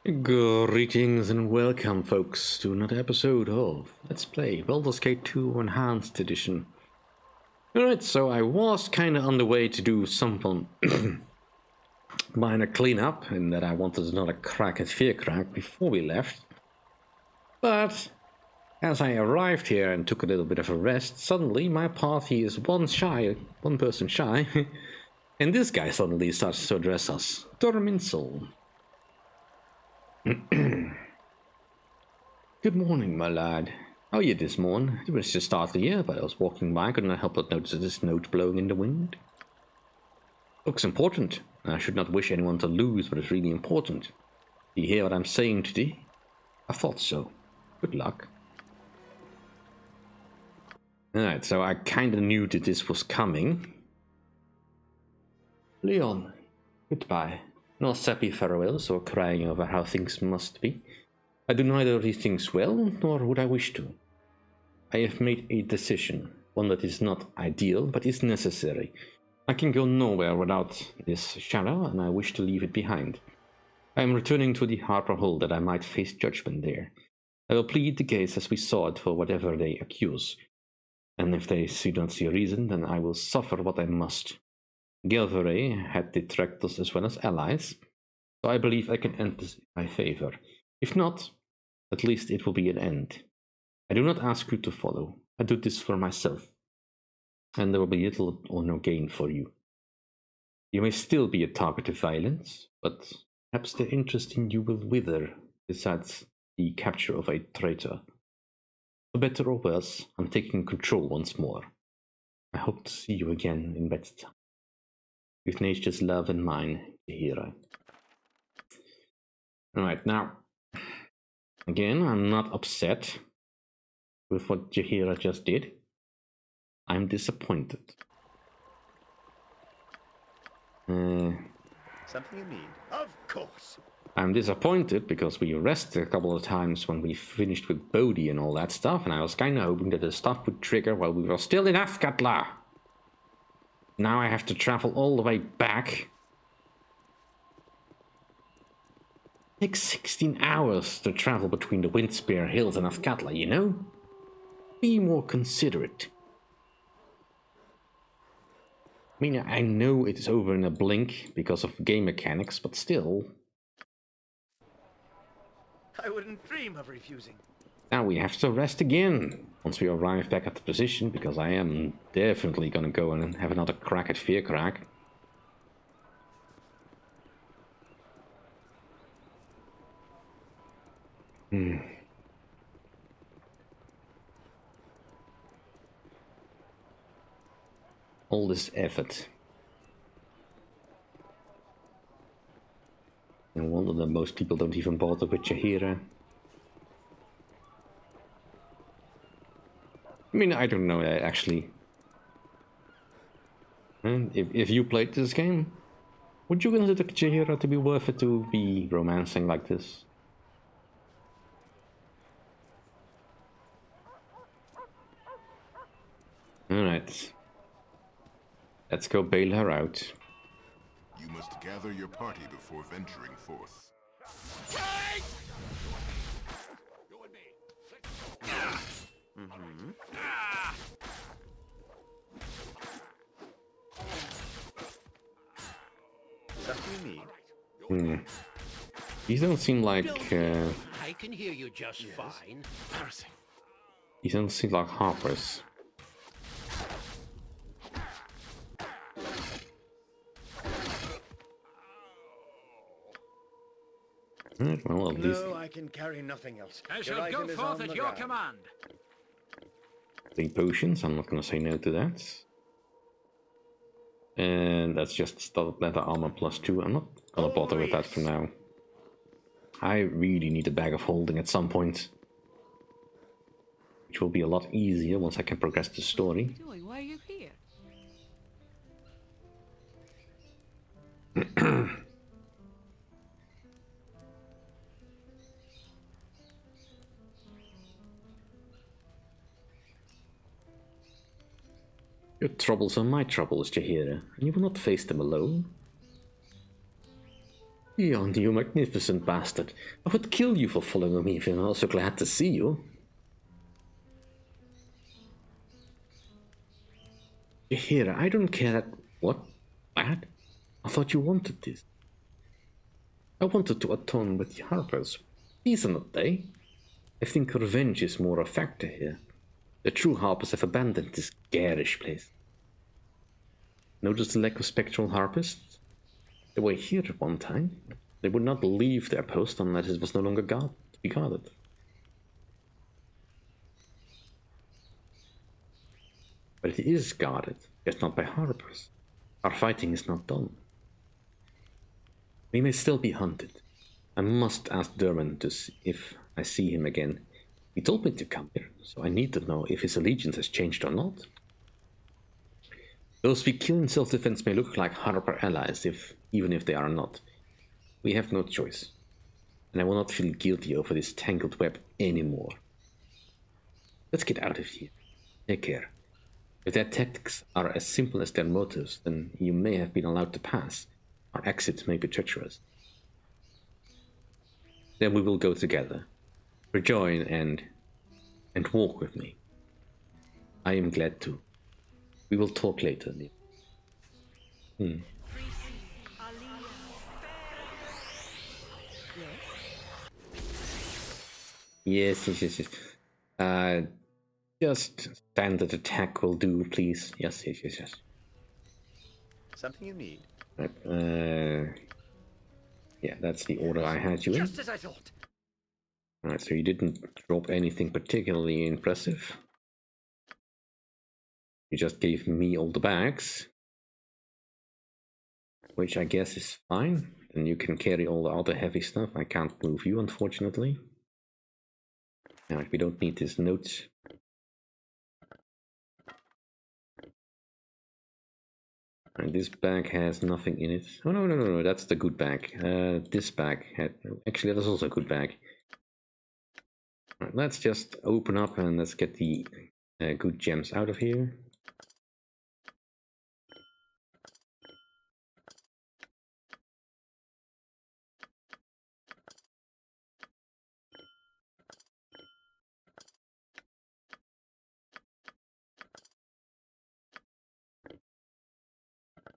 Greetings and welcome, folks, to another episode of Let's Play Baldur's Gate 2 Enhanced Edition. Alright, so I was kinda on the way to do some minor cleanup, in that I wanted another crack at Fier before we left. But as I arrived here and took a little bit of a rest, suddenly my party is one person shy, and this guy suddenly starts to address us. Dorminsel. Good morning, my lad. How are you this morning? It was just start of the year, but I was walking by, couldn't help but notice this note blowing in the wind. Looks important. I should not wish anyone to lose, but it's really important. Do you hear what I'm saying today? I thought so. Good luck. Alright, so I kinda knew that this was coming. Leon, goodbye. No sappy farewells or crying over how things must be. I do neither of these things well, nor would I wish to. I have made a decision, one that is not ideal, but is necessary. I can go nowhere without this shadow, and I wish to leave it behind. I am returning to the Harper Hall that I might face judgment there. I will plead the case as we saw it for whatever they accuse, and if they don't see a reason, then I will suffer what I must. Gelveray had detractors as well as allies, so I believe I can end this in my favor. If not, at least it will be an end. I do not ask you to follow. I do this for myself, and there will be little or no gain for you. You may still be a target of violence, but perhaps their interest in you will wither, besides the capture of a traitor. For better or worse, I'm taking control once more. I hope to see you again in better time. With nature's love and mine, Jaheira. Alright, now, again, I'm not upset with what Jaheira just did. I'm disappointed. Something you need? Of course. I'm disappointed because we rested a couple of times when we finished with Bodhi and all that stuff, and I was kinda hoping that the stuff would trigger while we were still in Athkatla. Now I have to travel all the way back. It takes 16 hours to travel between the Windspear Hills and Athkatla, you know? Be more considerate. I mean, I know it's over in a blink because of game mechanics, but still. I wouldn't dream of refusing. Now we have to rest again once we arrive back at the position, because I am definitely gonna go and have another crack at Fier. All this effort. No wonder that most people don't even bother with Jaheira. I mean, I don't know actually. If you played this game, would you consider Jaheira to be worth it to be romancing like this? Alright. Let's go bail her out. You must gather your party before venturing forth. Something you need? These don't seem like I can hear you just fine. Embarrassing. these don't seem like harpers. Well, at least No, I can carry nothing else. I Your shall item go is forth on at the your ground. command. 3 potions, I'm not gonna say no to that. And that's just studded leather armor +2. I'm not gonna bother with that for now. I really need a bag of holding at some point, which will be a lot easier once I can progress the story. Why are you here? Your troubles are my troubles, Jaheira, and you will not face them alone. Beyond, you magnificent bastard. I would kill you for following me if I'm also glad to see you. Here, I don't care that... What? Bad? I thought you wanted this. I wanted to atone with the Harpers. These are not they. I think revenge is more a factor here. The true Harpers have abandoned this garish place. Notice the lack of spectral Harpists? They were here at one time. They would not leave their post unless it was no longer to be guarded. But it is guarded, yet not by Harpers. Our fighting is not done. We may still be hunted. I must ask Durman to see if I see him again. He told me to come here, so I need to know if his allegiance has changed or not. Those we kill in self-defense may look like Harper allies, even if they are not. We have no choice, and I will not feel guilty over this tangled web anymore. Let's get out of here. Take care. If their tactics are as simple as their motives, then you may have been allowed to pass. Our exit may be treacherous. Then we will go together. Rejoin and walk with me. I am glad to. We will talk later. Yes. Just standard attack will do, please. Yes. Something you need? Right. Yeah, that's the order I had you in. Just as I thought. Alright, so you didn't drop anything particularly impressive. You just gave me all the bags, which I guess is fine. Then you can carry all the other heavy stuff. I can't move you, unfortunately. Alright, we don't need this note. And this bag has nothing in it. Oh, no, that's the good bag. This bag had... Actually, that's also a good bag. Right, let's just open up and let's get the good gems out of here.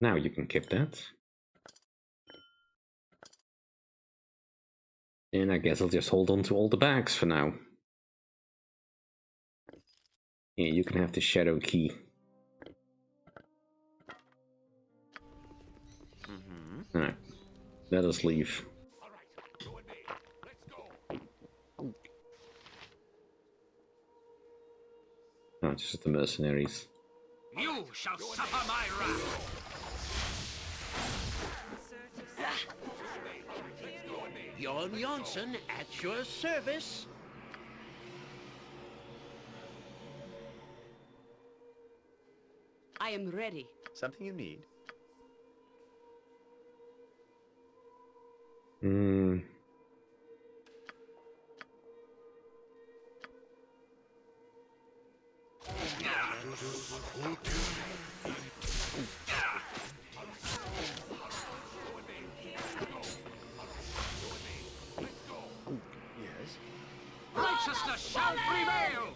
Now you can keep that. And I guess I'll just hold on to all the bags for now. Yeah, you can have the shadow key. Alright, let us leave. Oh, it's just the mercenaries. You shall suffer my wrath. Jon Jonsson at your service. I am ready. Something you need? Yes. Righteousness shall prevail.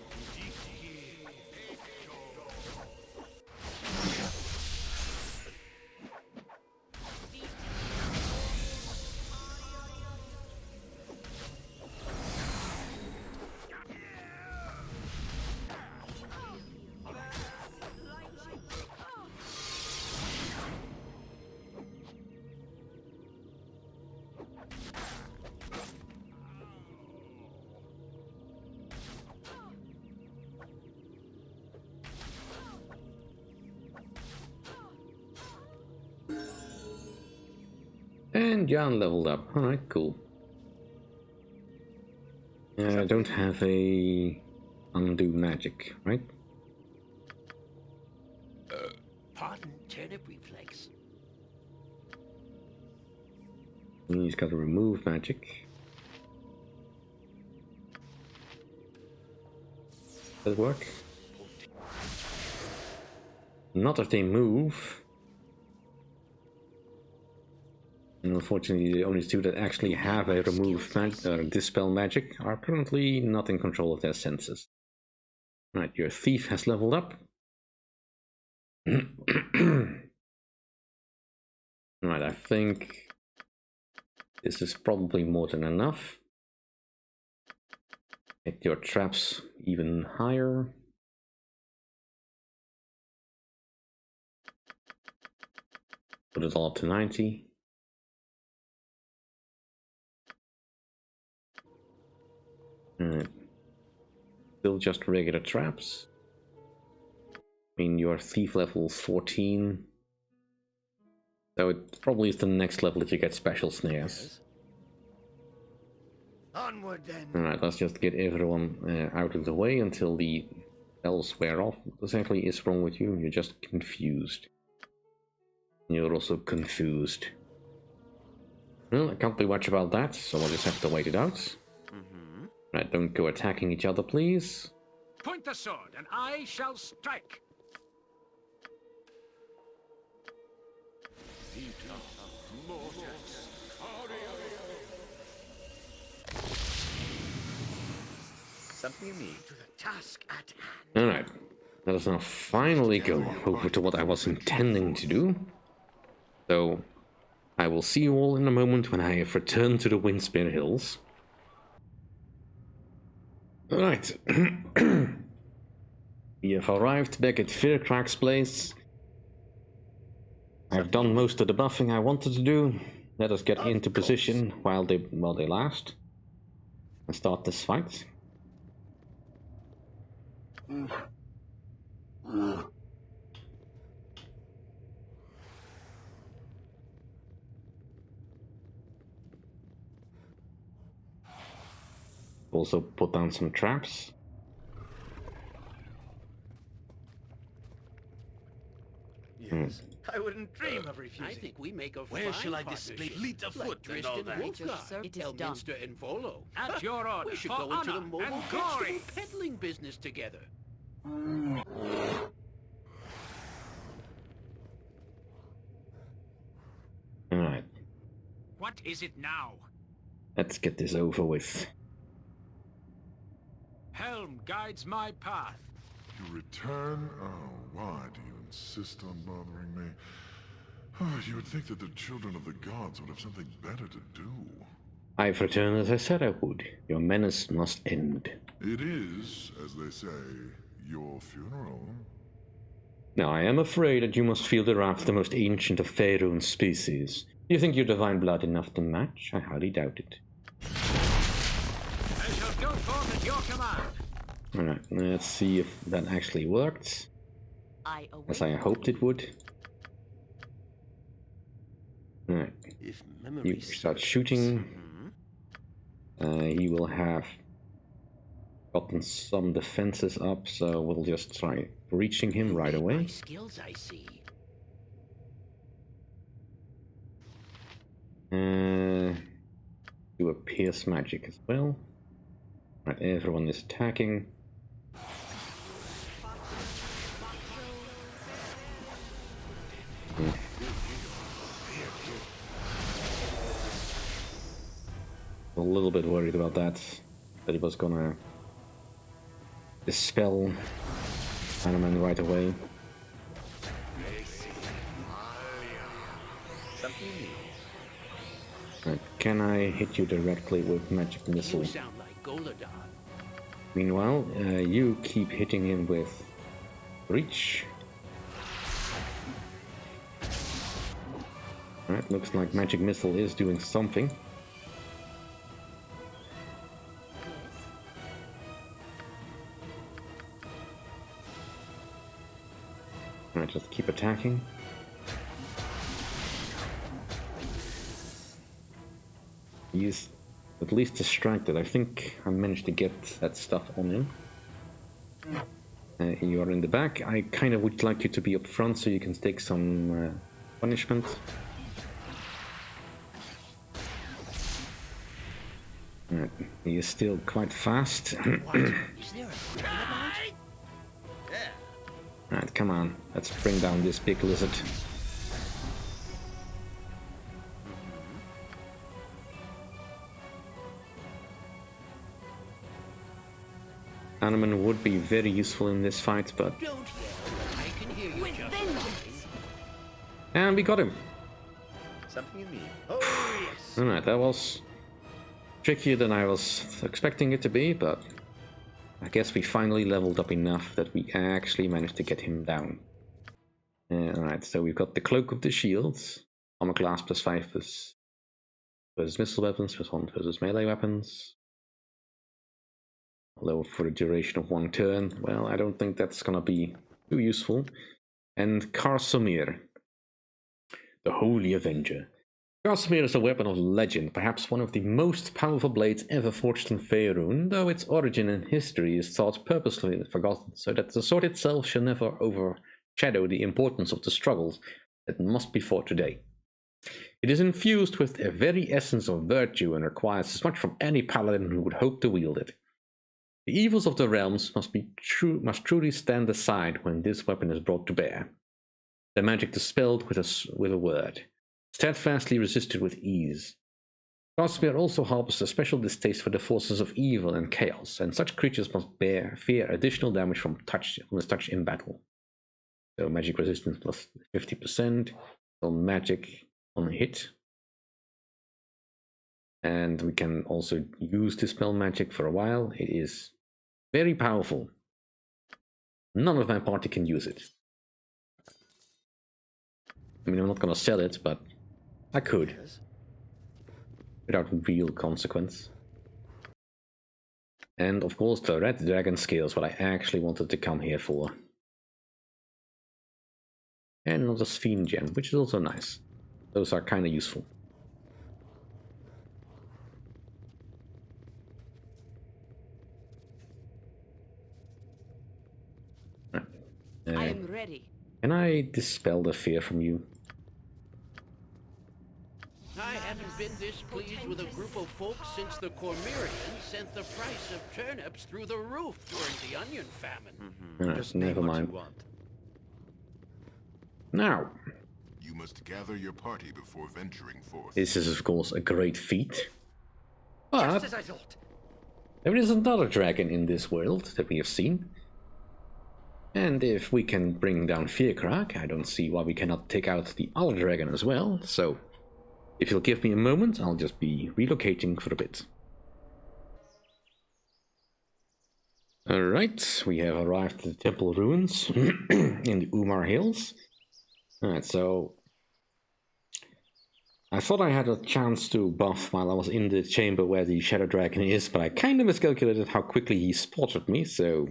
And Jan leveled up. Alright, cool. I don't have a undo magic, right? Pardon, turnip reflex. He's got to remove magic. Does that work? Not if they move. And unfortunately, the only two that actually have a dispel magic are currently not in control of their senses. Right, your thief has leveled up. Right, I think this is probably more than enough. Get your traps even higher. Put it all up to 90. Alright. Still just regular traps. I mean, your thief level 14. So it probably is the next level if you get special snares. Onward then. Alright, let's just get everyone out of the way until the spells wear off. What exactly is wrong with you? You're just confused. You're also confused. Well, I can't do much about that, so I'll just have to wait it out. Right, don't go attacking each other, please. Point the sword, and I shall strike. Something you need. To the task at hand. Alright, let us now finally go over to what I was intending to do. So, I will see you all in a moment when I have returned to the Windspear Hills. Alright. We have arrived back at Fiercrack's place. I've done most of the buffing I wanted to do. Let us get into position while they last. And start this fight. Also put down some traps. Yes. I wouldn't dream of refusing. I think we make a Where fine shall I display partnership. fleet of Like foot and all Dristan that? Wolfguard, It is done. Elminster and Volo. At your order, We should for go into the honor mobile and vegetable glory. peddling business together. Alright, What is it now? let's get this over with. Helm guides my path. You return? Oh, why do you insist on bothering me? Oh, you would think that the children of the gods would have something better to do. I've returned as I said I would. Your menace must end. It is, as they say, your funeral. Now, I am afraid that you must feel the wrath of the most ancient of Faerun species. You think your divine blood enough to match? I highly doubt it. I shall go forth at your command. Alright, let's see if that actually worked. I await. As I hoped it would. Alright, If you memory start serves. shooting. He will have gotten some defenses up, so we'll just try reaching him right My away. skills, I see. Do a pierce magic as well. Right, everyone is attacking. A little bit worried about that he was gonna dispel Animan right away. Something you need. Right, can I hit you directly with magic missile? You sound like Goladon. Meanwhile, you keep hitting him with reach. Alright, looks like magic missile is doing something. Alright, just keep attacking. He's at least distracted. I think I managed to get that stuff on him. You are in the back. I kind of would like you to be up front so you can take some punishment. Alright, he is still quite fast. Is there a threat about? Alright, come on. Let's bring down this big lizard. Animan would be very useful in this fight, but... Don't yell. I can hear you With just vengeance. And we got him! Something you need. Oh, yes. Alright, that was trickier than I was expecting it to be, but I guess we finally leveled up enough that we actually managed to get him down. Alright, so we've got the Cloak of the Shields, armor class +5 versus missile weapons, +1 versus melee weapons. Although for the duration of 1 turn, well, I don't think that's gonna be too useful. And Karsomir, the Holy Avenger. Karsomir is a weapon of legend, perhaps one of the most powerful blades ever forged in Faerun, though its origin and history is thought purposely forgotten, so that the sword itself shall never overshadow the importance of the struggles that must be fought today. It is infused with the very essence of virtue and requires as much from any paladin who would hope to wield it. The evils of the realms must truly stand aside when this weapon is brought to bear. The magic dispelled with a word, steadfastly resisted with ease. Karsomir also harbors a special distaste for the forces of evil and chaos, and such creatures must fear additional damage from touch in battle. So magic resistance plus 50%, so magic on hit. And we can also use Dispel magic for a while. It is very powerful. None of my party can use it. I mean, I'm not gonna sell it, but I could. Without real consequence. And of course the red dragon scale is what I actually wanted to come here for. And another Sphen gem, which is also nice. Those are kind of useful. I am ready. Can I dispel the fear from you? I haven't been this pleased with a group of folks since the Cormyreans sent the price of turnips through the roof during the onion famine. Just never name what mind. you want. Now, You must gather your party before venturing forth. this is of course a great feat. Just But as I thought. there is another dragon in this world that we have seen. And if we can bring down Fierkrag, I don't see why we cannot take out the other dragon as well. So, if you'll give me a moment, I'll just be relocating for a bit. Alright, we have arrived at the temple ruins in the Umar Hills. Alright, so I thought I had a chance to buff while I was in the chamber where the Shadow Dragon is, but I kind of miscalculated how quickly he spotted me, so...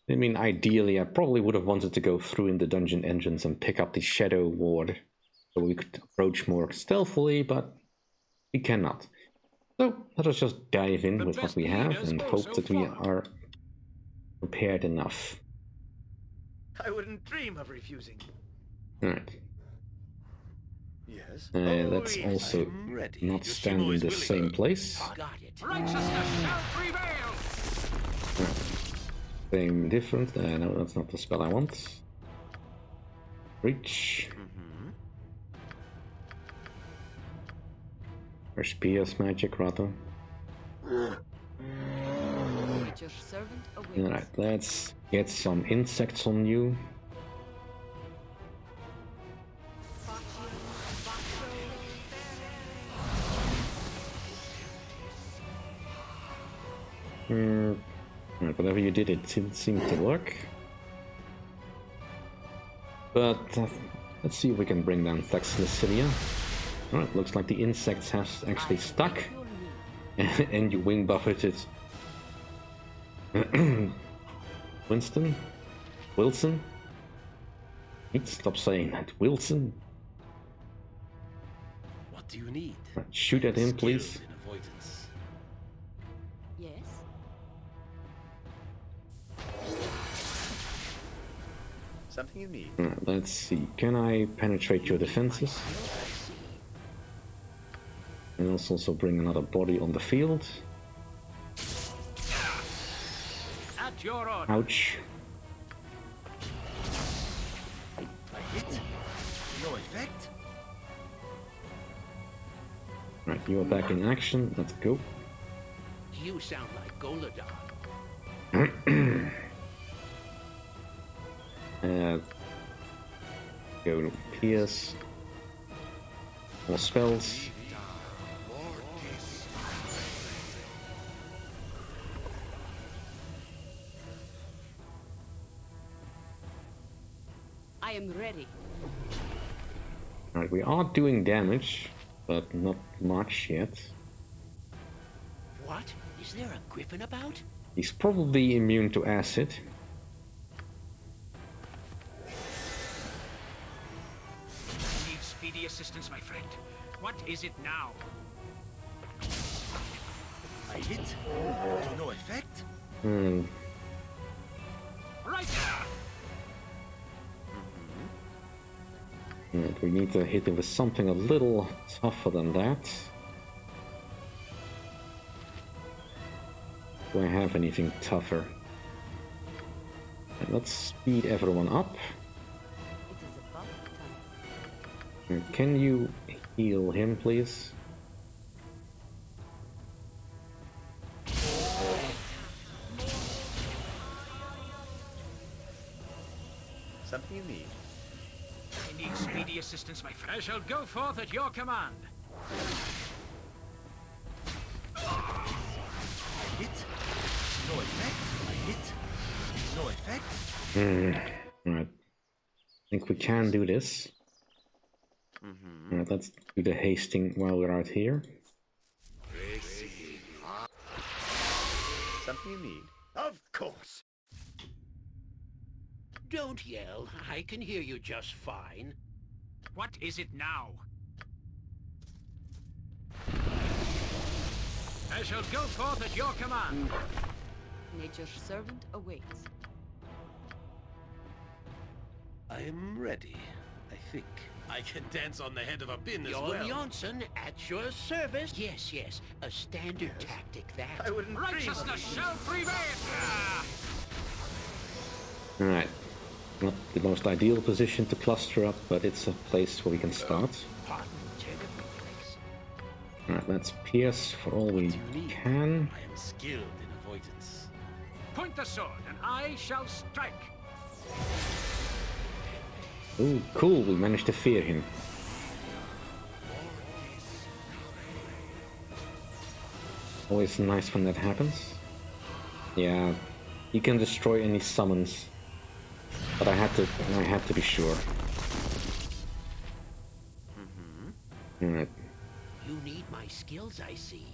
I mean, ideally, I probably would have wanted to go through in the dungeon entrance and pick up the Shadow Ward, so we could approach more stealthily, but we cannot. So, let us just dive in with what we have and hope that we are prepared enough. I wouldn't dream of refusing. Alright. Yes. Let's yes, also I'm ready. not stand in the same place. Got it. Righteousness shall prevail! Same difference. No, that's not the spell I want. Reach. Or Spear's magic, rather. At your servant awaits. Alright, let's get some insects on you. Right, whatever you did, it didn't seem to work. But let's see if we can bring down Thaxlicilia. Alright, looks like the insects have actually stuck. And you wing buffeted Winston? Wilson? Stop saying that. Wilson? What do you need? Right, shoot at him, please. Skilled in avoidance. Yes. Something you need. Right, let's see. Can I penetrate your defenses? And let's also bring another body on the field. At your order. Ouch. I hit. No effect. Right, you are back in action. Let's go. You sound like Golodon. Go to Pierce. More spells. I am ready. Alright, we are doing damage, but not much yet. What? Is there a griffin about? He's probably immune to acid. I need speedy assistance, my friend. What is it now? I hit. To no effect. Right there! Right, we need to hit him with something a little tougher than that. Do I have anything tougher? And let's speed everyone up. It is about time. And can you heal him, please? Something you need. I need speedy assistance, my friend. I shall go forth at your command. I hit. No effect. I hit. No effect. Alright. I think we can do this. Alright, let's do the hasting while we're out here. Something you need. Of course. Don't yell. I can hear you just fine. What is it now? I shall go forth at your command. Nature's servant awaits. I am ready, I think. I can dance on the head of a bin as Jon well. Johnson at your service. Yes, yes. A standard tactic, that. I wouldn't dream of Righteousness it. shall prevail! Alright. Not the most ideal position to cluster up, but it's a place where we can start. Pardon, terrible place. Alright, let's pierce for all we can. I am skilled in avoidance. Point the sword, and I shall strike. Ooh, cool, we managed to fear him. Always nice when that happens. Yeah, he can destroy any summons. But I had to be sure. Alright. You need my skills, I see.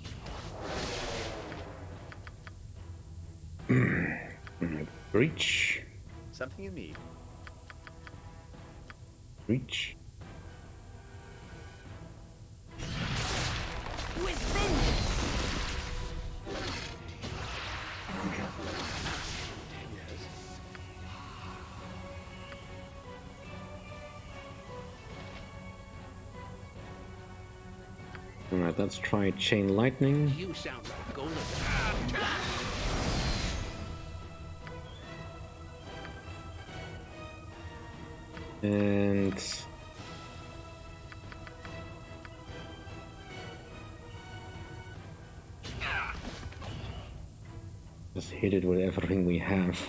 Alright. Breach. Something you need. Breach. With vengeance! Alright, let's try Chain Lightning. You sound like Golem. And... just hit it with everything we have.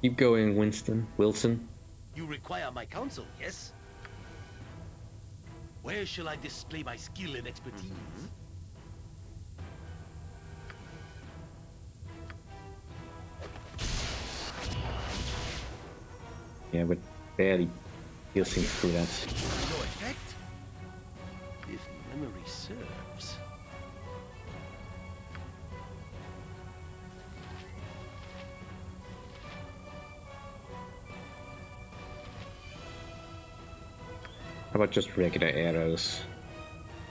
Keep going, Wilson. You require my counsel, yes? Where shall I display my skill and expertise? Yeah, but barely piercing through that. No effect? If memory serves. How about just regular arrows?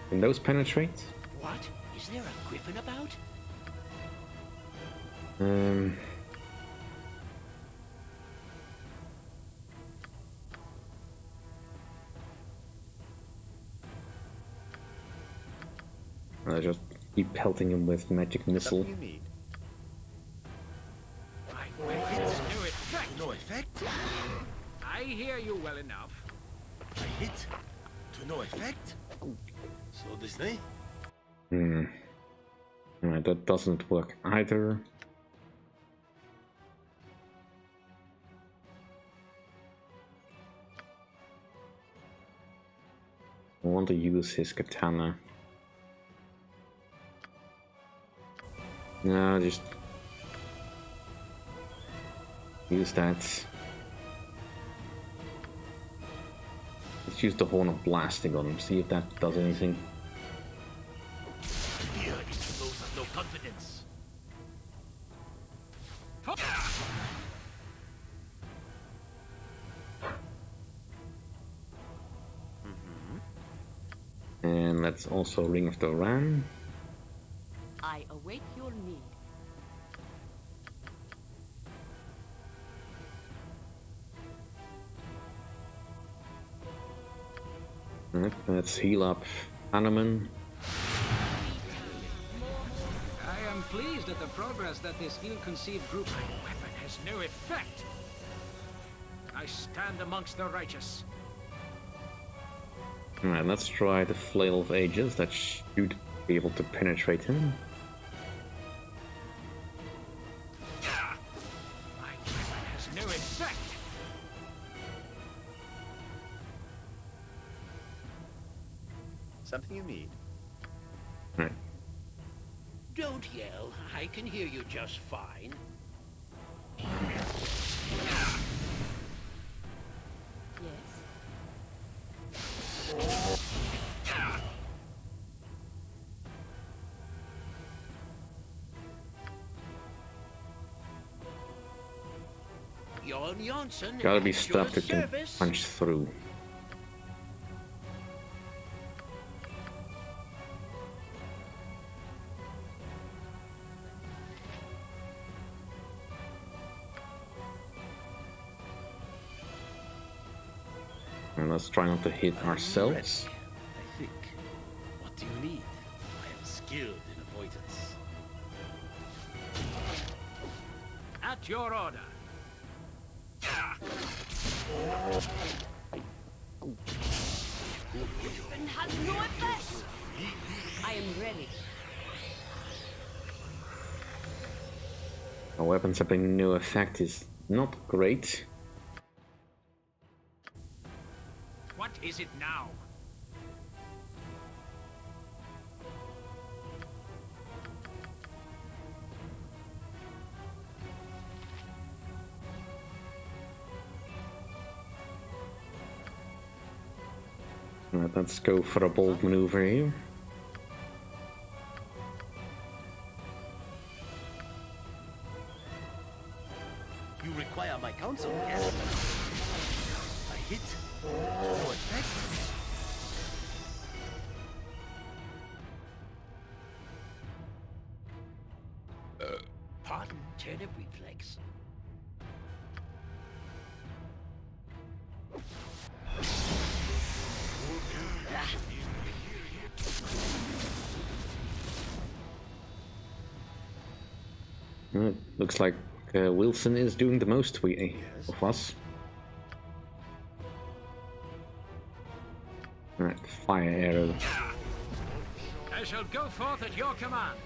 Can those penetrate? What? Is there a griffin about? I just keep pelting him with magic missile. Something you need. My weapons no effect. No effect? I hear you well enough. I hit. To no effect? So this night? Alright, that doesn't work either. I want to use his katana. No, just use that. Let's use the Horn of Blasting on him, see if that does anything. Fear is for those with no confidence. And let's also Ring of the Ram. I await your need. Alright, let's heal up Hanuman. I am pleased at the progress that this ill-conceived group. My weapon has no effect. I stand amongst the righteous. Alright, let's try the Flail of Ages. That should be able to penetrate him. My weapon has no effect. Something you need. Alright. Don't yell. I can hear you just fine. Yes. Jon Janssen. Gotta be at stuff your that can service. punch through. And let's try not to hit ourselves. I think. What do you need? I am skilled in avoidance. At your order. And has no effect. I am ready. Our weapons having no effect is not great. What is it now? Alright, let's go for a bold maneuver here. You require my counsel, yes? I hit. No effect. Pardon, turnip reflex. Looks like Wilson is doing the most of us. Alright, fire arrow. I shall go forth at your command.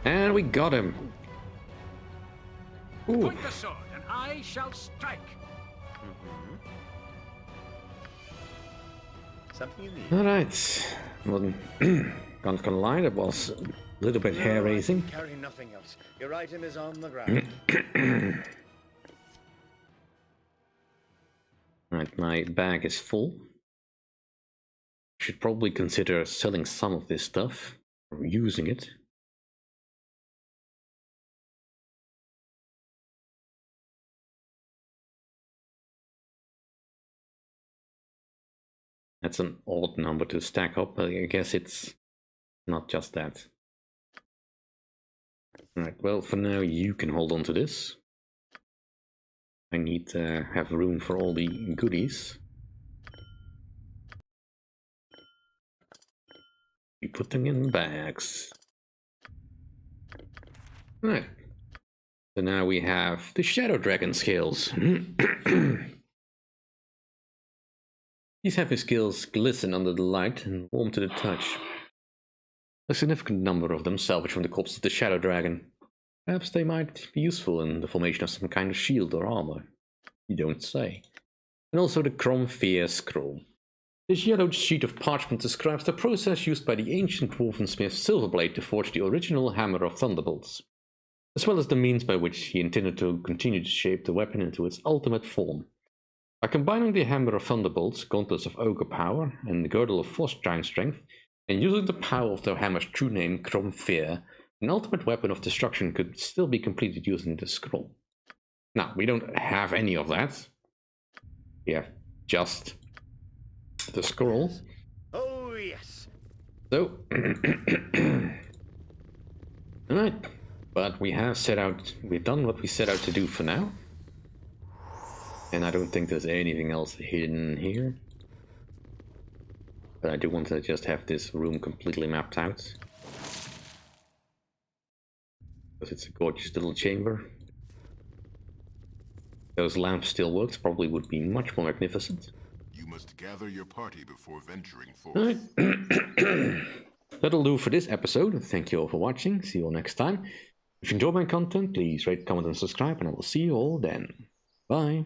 And we got him! Ooh, Point the sword, and I shall strike. Something you need. alright. Well, not gonna lie, that was a little bit hair-raising. Carry nothing else. Your item is on the ground. Right, my bag is full. Should probably consider selling some of this stuff, or using it. That's an odd number to stack up, but I guess it's not just that. Alright, well, for now you can hold on to this. I need to have room for all the goodies. You put them in bags. Alright. So now we have the Shadow Dragon scales. These heavy skills glisten under the light and warm to the touch. A significant number of them salvaged from the corpse of the Shadow Dragon. Perhaps they might be useful in the formation of some kind of shield or armor. You don't say. And also the Fier scroll. This yellowed sheet of parchment describes the process used by the ancient dwarven smith Silverblade to forge the original Hammer of Thunderbolts, as well as the means by which he intended to continue to shape the weapon into its ultimate form. By combining the Hammer of Thunderbolts, Gauntlets of Ogre Power, and the Girdle of Force Giant Strength, and using the power of the hammer's true name, Fier, an ultimate weapon of destruction could still be completed using the scroll. Now, we don't have any of that. We have just the scroll. Oh, yes. So, alright. But we've done what we set out to do for now. And I don't think there's anything else hidden here. But I do want to just have this room completely mapped out. Because it's a gorgeous little chamber. Those lamps still works, probably would be much more magnificent. You must gather your party before venturing forth. Alright. That'll do for this episode. Thank you all for watching. See you all next time. If you enjoy my content, please rate, comment, and subscribe, and I will see you all then. Bye.